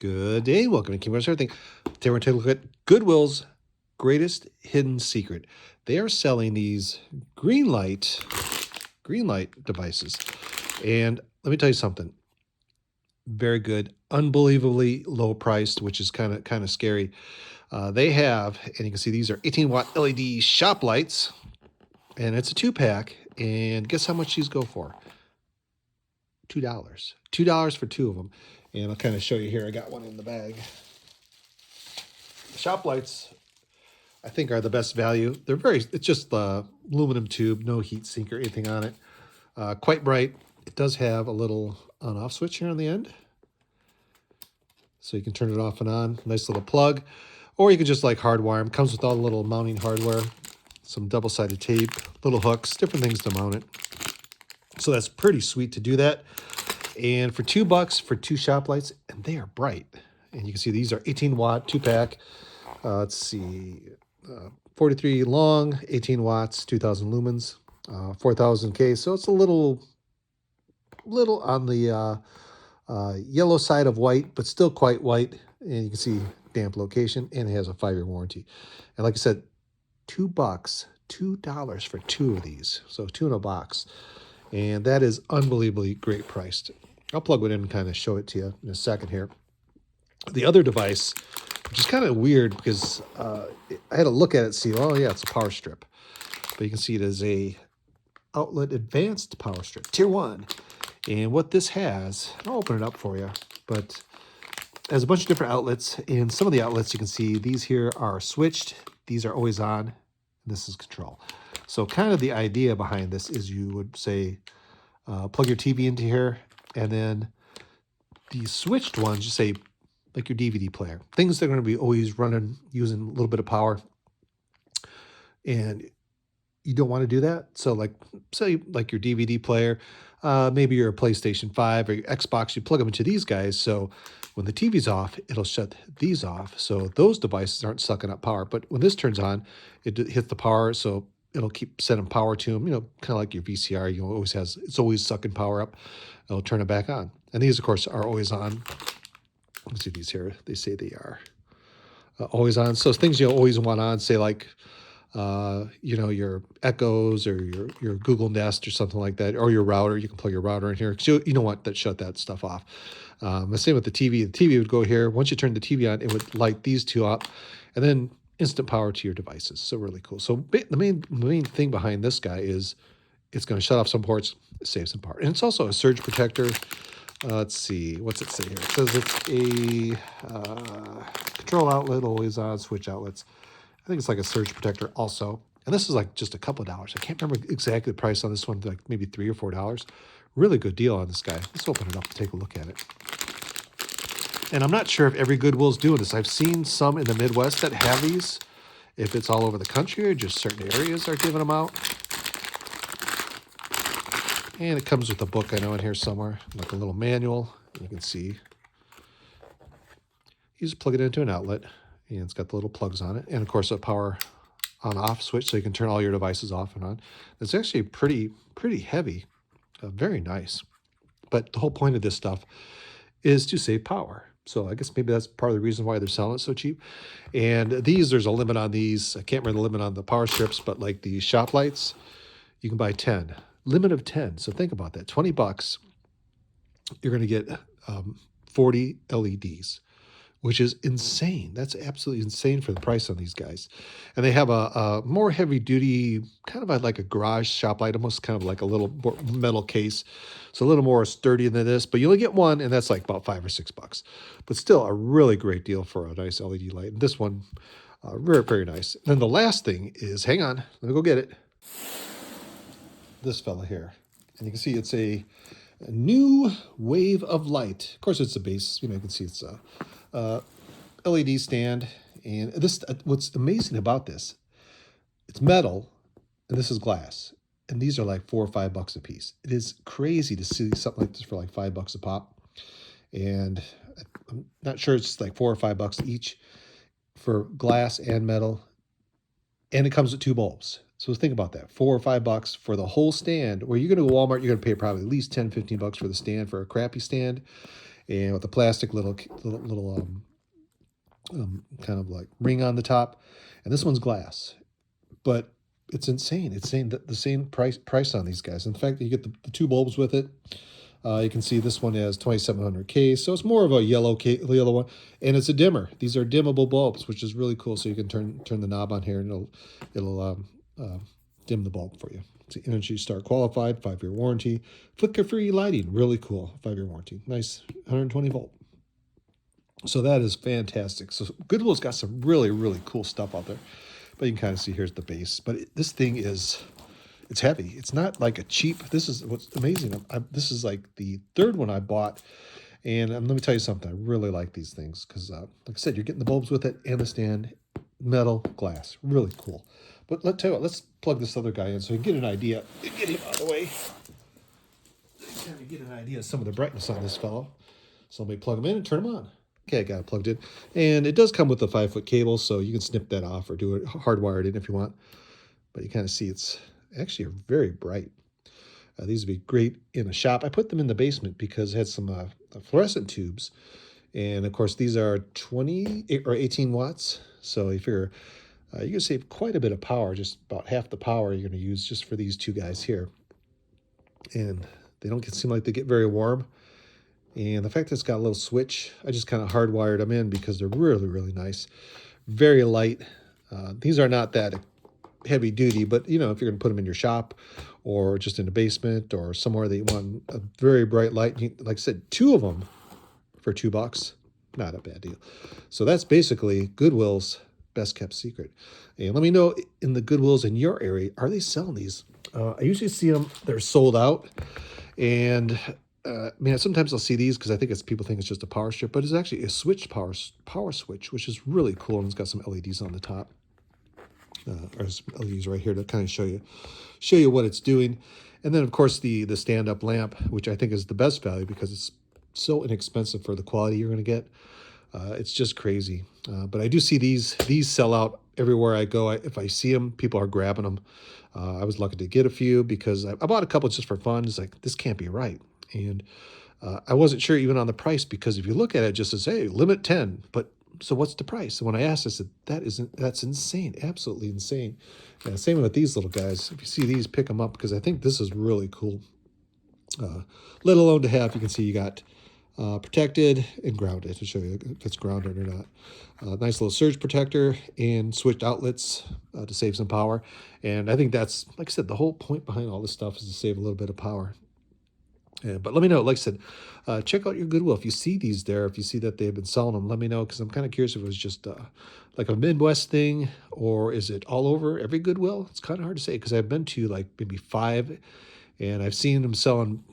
Good day. Welcome to King Brothers Everything. Today we're going to take a look at Goodwill's greatest hidden secret. They are selling these green light devices. And let me tell you something. Very good, unbelievably low priced, which is kind of scary. They have, and you can see these are 18-watt LED shop lights, and it's a 2-pack. And guess how much these go for? $2. $2 for 2 of them. And I'll kind of show you here. I got one in the bag. The shop lights, I think, are the best value. It's just aluminum tube, no heat sink or anything on it. Quite bright. It does have a little on-off switch here on the end. So you can turn it off and on. Nice little plug. Or you can just hardwire them. Comes with all the little mounting hardware. Some double-sided tape, little hooks, different things to mount it. So that's pretty sweet to do that. And for $2 for 2 shop lights, and they are bright. And you can see these are 18-watt 2-pack. Let's see, 43 long, 18 watts, 2,000 lumens, 4,000 K. So it's a little on the yellow side of white, but still quite white. And you can see damp location, and it has a 5-year warranty. And like I said, $2, $2 for 2 of these. So 2 in a box. And that is unbelievably great priced. I'll plug it in and kind of show it to you in a second here. The other device, which is kind of weird because I had to look at it and see, oh yeah, it's a power strip. But you can see it is a outlet advanced power strip, tier 1. And what this has, I'll open it up for you, but it has a bunch of different outlets. And some of the outlets you can see, these here are switched. These are always on. And this is control. So kind of the idea behind this is you would say, plug your TV into here, and then the switched ones, you say, like your DVD player. Things that are going to be always running, using a little bit of power. And you don't want to do that. So say your DVD player, maybe your PlayStation 5 or your Xbox, you plug them into these guys. So when the TV's off, it'll shut these off. So those devices aren't sucking up power. But when this turns on, it hits the power. So it'll keep sending power to them, kind of like your VCR. It's always sucking power up. It'll turn it back on. And these, of course, are always on. You can see these here. They say they are always on. So things you always want on, say your Echoes or your Google Nest or something like that, or your router. You can plug your router in here because you don't want that, shut that stuff off. The same with the TV. The TV would go here. Once you turn the TV on, it would light these two up, and then instant power to your devices. So really cool. So the main thing behind this guy is it's going to shut off some ports, save some power. And it's also a surge protector. Let's see, what's it say here? It says it's a control outlet, always on, switch outlets. I think it's like a surge protector also. And this is just a couple of dollars. I can't remember exactly the price on this one, maybe $3 or $4. Really good deal on this guy. Let's open it up and take a look at it. And I'm not sure if every Goodwill's doing this. I've seen some in the Midwest that have these. If it's all over the country or just certain areas are giving them out. And it comes with a book, I know, in here somewhere, like a little manual. You can see. You just plug it into an outlet, and it's got the little plugs on it. And, of course, a power on-off switch, so you can turn all your devices off and on. It's actually pretty heavy. Very nice. But the whole point of this stuff is to save power. So I guess maybe that's part of the reason why they're selling it so cheap. And there's a limit on these. I can't remember the limit on the power strips, but like the shop lights, you can buy 10. Limit of 10. So think about that. $20, you're going to get 40 LEDs, which is insane. That's absolutely insane for the price on these guys. And they have a more heavy duty, kind of like a garage shop light, almost kind of like a little metal case. So a little more sturdy than this, but you only get one, and that's like about $5 or $6. But still a really great deal for a nice LED light. And this one, very, very nice. And then the last thing is, hang on, let me go get it. This fella here. And you can see it's a new wave of light. Of course, it's a base. You can see it's a LED stand. And this, what's amazing about this, it's metal, and this is glass. And these are like $4 or $5 a piece. It is crazy to see something like this for like $5 a pop. And I'm not sure, it's like $4 or $5 each for glass and metal. And it comes with 2 bulbs. So think about that, $4 or $5 for the whole stand. Where you're going to go to Walmart, you're going to pay probably at least $10, $15 for the stand, for a crappy stand. and with a plastic little kind of like ring on the top. And this one's glass, but it's insane. It's saying that the same price on these guys. In fact, you get the two bulbs with it. You can see this one has 2700K, so it's more of a yellow one, and it's a dimmer. These are dimmable bulbs, which is really cool. So you can turn the knob on here, and it'll dim the bulb for you. It's Energy Star qualified, 5-year warranty, flicker-free lighting, really cool, 5-year warranty. Nice, 120 volt. So that is fantastic. So Goodwill's got some really cool stuff out there, but you can kind of see here's the base. But this thing is, it's heavy. It's not like a cheap. This is what's amazing. This is like the third one I bought, and let me tell you something. I really like these things because, like I said, you're getting the bulbs with it and the stand, metal, glass, really cool. But let's tell you what. Let's plug this other guy in so we can get an idea. Get him out of the way. Kind of get an idea of some of the brightness on this fellow. So let me plug him in and turn him on. Okay, I got it plugged in. And it does come with a 5-foot cable, so you can snip that off or do it hardwired in if you want. But you kind of see it's actually very bright. These would be great in a shop. I put them in the basement because it had some fluorescent tubes. And, of course, these are 20 or 18 watts. So you figure you can save quite a bit of power, just about half the power you're going to use just for these two guys here. And they don't seem like they get very warm. And the fact that it's got a little switch, I just kind of hardwired them in because they're really nice. Very light. These are not that heavy duty, but you know, if you're going to put them in your shop or just in the basement or somewhere that you want a very bright light, like I said, 2 of them for $2, not a bad deal. So that's basically Goodwill's best kept secret. And let me know in the Goodwills in your area, are they selling these? I usually see them, they're sold out. And man, sometimes I'll see these because I think people think it's just a power strip, but it's actually a switch power switch, which is really cool. And it's got some LEDs on the top. Or some LEDs right here to kind of show you what it's doing. And then of course the stand-up lamp, which I think is the best value because it's so inexpensive for the quality you're going to get. It's just crazy. But I do see these sell out everywhere I go. If I see them, people are grabbing them. I was lucky to get a few because I bought a couple just for fun. It's like, this can't be right. And I wasn't sure even on the price because if you look at it, it just says, hey, limit 10. But so what's the price? And when I asked, I said, that's insane, absolutely insane. And same with these little guys. If you see these, pick them up because I think this is really cool. Let alone to have, you can see you got protected and grounded to show you if it's grounded or not. Nice little surge protector and switched outlets to save some power. And I think that's, like I said, the whole point behind all this stuff is to save a little bit of power. But let me know, like I said, check out your Goodwill. If you see these there, if you see that they've been selling them, let me know because I'm kind of curious if it was just like a Midwest thing or is it all over every Goodwill? It's kind of hard to say because I've been to like maybe 5 and I've seen them selling.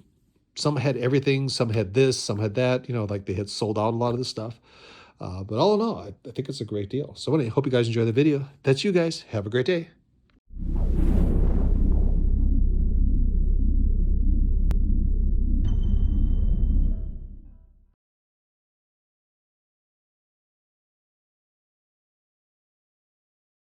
Some had everything, some had this, some had that, you know, like they had sold out a lot of the stuff. But all in all, I think it's a great deal. So anyway, hope you guys enjoy the video. That's you guys. Have a great day.